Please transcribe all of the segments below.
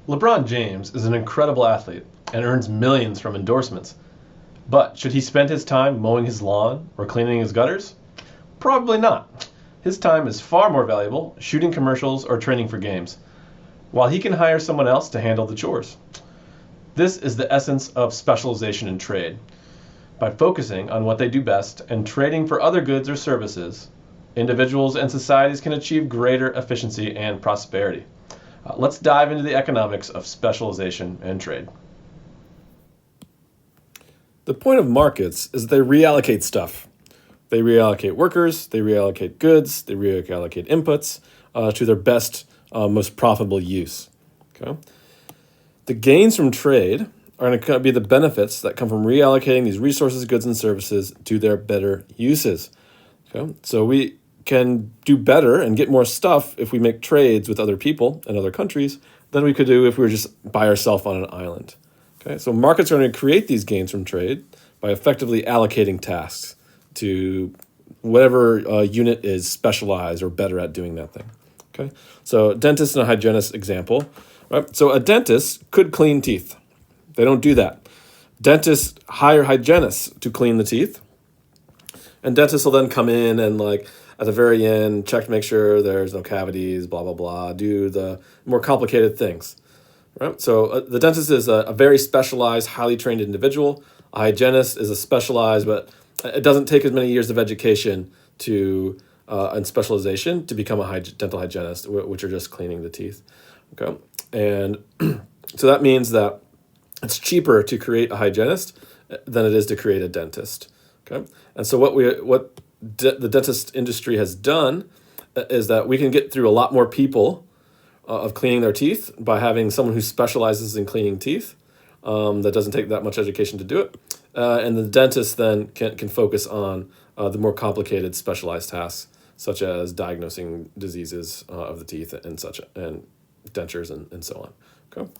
LeBron James is an incredible athlete and earns millions from endorsements. But should he spend his time mowing his lawn or cleaning his gutters? Probably not. His time is far more valuable shooting commercials or training for games, while he can hire someone else to handle the chores. This is the essence of specialization in trade. By focusing on what they do best and trading for other goods or services, individuals and societies can achieve greater efficiency and prosperity. Let's dive into the economics of specialization and trade. The point of markets is that they reallocate stuff. They reallocate workers, they reallocate goods, they reallocate inputs to their best, most profitable use. Okay? The gains from trade are going to be the benefits that come from reallocating these resources, goods, and services to their better uses. Okay? So we can do better and get more stuff if we make trades with other people and other countries than we could do if we were just by ourselves on an island. Okay? So markets are going to create these gains from trade by effectively allocating tasks to whatever unit is specialized or better at doing that thing. Okay, so dentist and a hygienist example. Right? So a dentist could clean teeth. They don't do that. Dentists hire hygienists to clean the teeth, and dentists will then come in and at the very end check to make sure there's no cavities, blah blah blah. Do the more complicated things. Right? So the dentist is a very specialized, highly trained individual. A hygienist is a specialized, but it doesn't take as many years of education and specialization to become a dental hygienist, which are just cleaning the teeth. Okay, and so that means that it's cheaper to create a hygienist than it is to create a dentist. Okay, and so the dentist industry has done is that we can get through a lot more people of cleaning their teeth by having someone who specializes in cleaning teeth. That doesn't take that much education to do it. And the dentist then can focus on the more complicated specialized tasks, such as diagnosing diseases of the teeth and dentures and so on. Okay.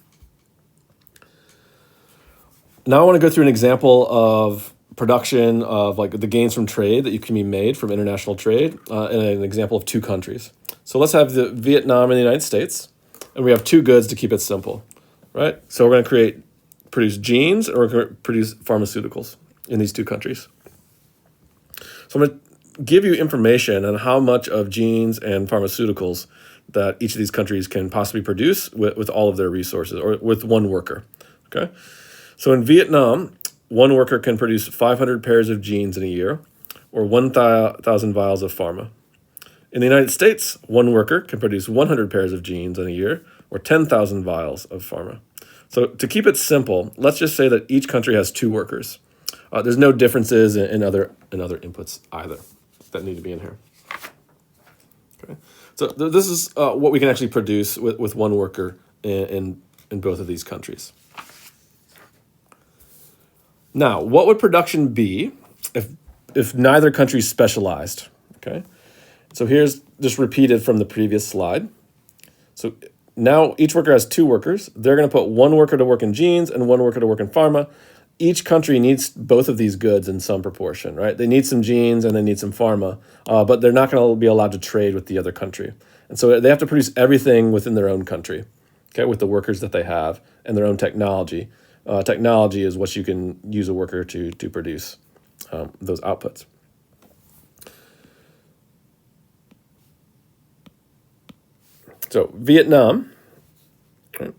Now I want to go through an example of production of the gains from trade that you can be made from international trade, and an example of two countries. So let's have Vietnam and the United States, and we have two goods to keep it simple, right? So we're going to produce jeans, or we're going to produce pharmaceuticals in these two countries. So I'm going to give you information on how much of jeans and pharmaceuticals that each of these countries can possibly produce with all of their resources, or with one worker. Okay, so in Vietnam, one worker can produce 500 pairs of jeans in a year, or 1,000 vials of pharma. In the United States, one worker can produce 100 pairs of jeans in a year, or 10,000 vials of pharma. So to keep it simple, let's just say that each country has two workers. There's no differences in other inputs either that need to be in here. Okay, so this is what we can actually produce with one worker in both of these countries. Now, what would production be if neither country is specialized? Okay, so here's just repeated from the previous slide. So now each worker has two workers. They're going to put one worker to work in jeans and one worker to work in pharma. Each country needs both of these goods in some proportion, right? They need some jeans and they need some pharma, but they're not going to be allowed to trade with the other country. And so they have to produce everything within their own country, okay, with the workers that they have and their own technology. Technology is what you can use a worker to produce those outputs. So Vietnam, okay,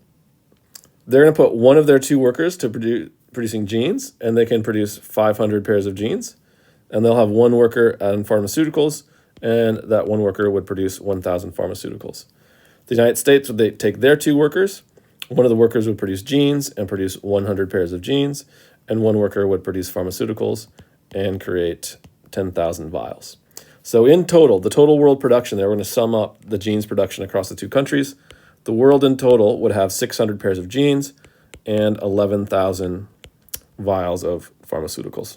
they're going to put one of their two workers to producing jeans, and they can produce 500 pairs of jeans. And they'll have one worker on pharmaceuticals, and that one worker would produce 1,000 pharmaceuticals. The United States would take their two workers. One of the workers would produce jeans and produce 100 pairs of jeans, and one worker would produce pharmaceuticals and create 10,000 vials. So in total, the total world production there, we're going to sum up the jeans production across the two countries. The world in total would have 600 pairs of jeans and 11,000 vials of pharmaceuticals.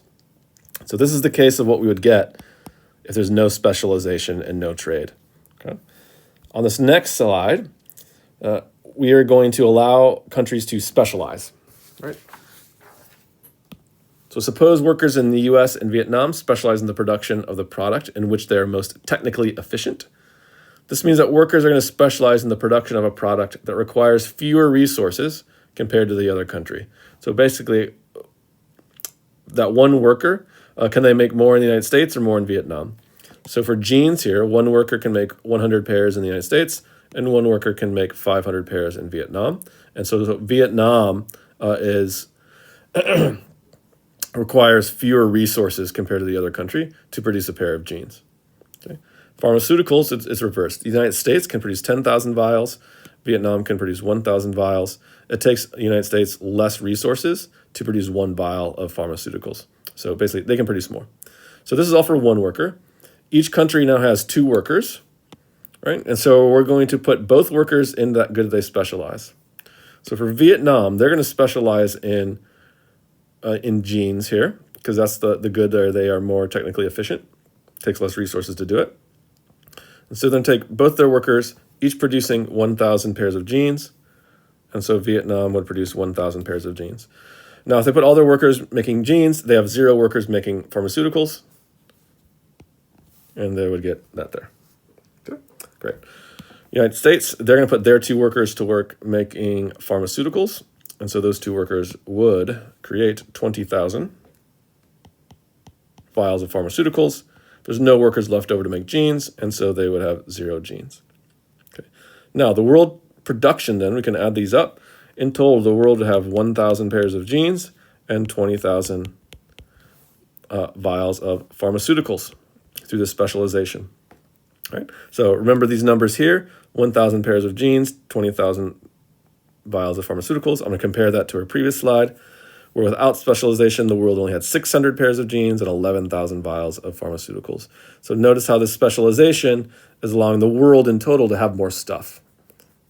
So this is the case of what we would get if there's no specialization and no trade. Okay. On this next slide, we are going to allow countries to specialize. Right. So suppose workers in the US and Vietnam specialize in the production of the product in which they're most technically efficient. This means that workers are going to specialize in the production of a product that requires fewer resources compared to the other country. So basically, that one worker, can they make more in the United States or more in Vietnam? So for jeans here, one worker can make 100 pairs in the United States, and one worker can make 500 pairs in Vietnam. And so Vietnam requires fewer resources compared to the other country to produce a pair of jeans. Okay. Pharmaceuticals, it's reversed. The United States can produce 10,000 vials. Vietnam can produce 1,000 vials. It takes the United States less resources to produce one vial of pharmaceuticals. So basically, they can produce more. So this is all for one worker. Each country now has two workers, right? And so we're going to put both workers in that good they specialize. So for Vietnam, they're going to specialize in jeans here, because that's the good there. They are more technically efficient. It takes less resources to do it. And so then take both their workers, each producing 1,000 pairs of jeans. And so Vietnam would produce 1,000 pairs of jeans. Now, if they put all their workers making jeans, they have 0 workers making pharmaceuticals. And they would get that there. Okay, great. United States, they're going to put their 2 workers to work making pharmaceuticals. And so those 2 workers would create 20,000 vials of pharmaceuticals. There's no workers left over to make jeans, and so they would have 0 jeans. Okay. Now, the world production, then, we can add these up. In total, the world would have 1,000 pairs of jeans and 20,000 vials of pharmaceuticals through this specialization. All right. So remember these numbers here, 1,000 pairs of jeans, 20,000 vials of pharmaceuticals. I'm going to compare that to our previous slide, where without specialization, the world only had 600 pairs of jeans and 11,000 vials of pharmaceuticals. So notice how this specialization is allowing the world in total to have more stuff.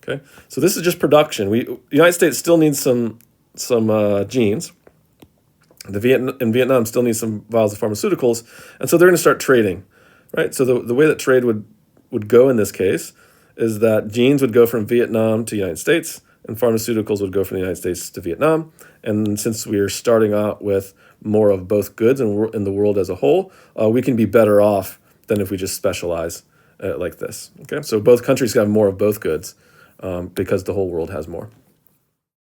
Okay, so this is just production. The United States still needs some jeans. Vietnam still needs some vials of pharmaceuticals, and so they're going to start trading, right? So the way that trade would go in this case is that jeans would go from Vietnam to the United States, and pharmaceuticals would go from the United States to Vietnam. And since we are starting out with more of both goods in the world as a whole, we can be better off than if we just specialize like this. Okay, so both countries have more of both goods because the whole world has more.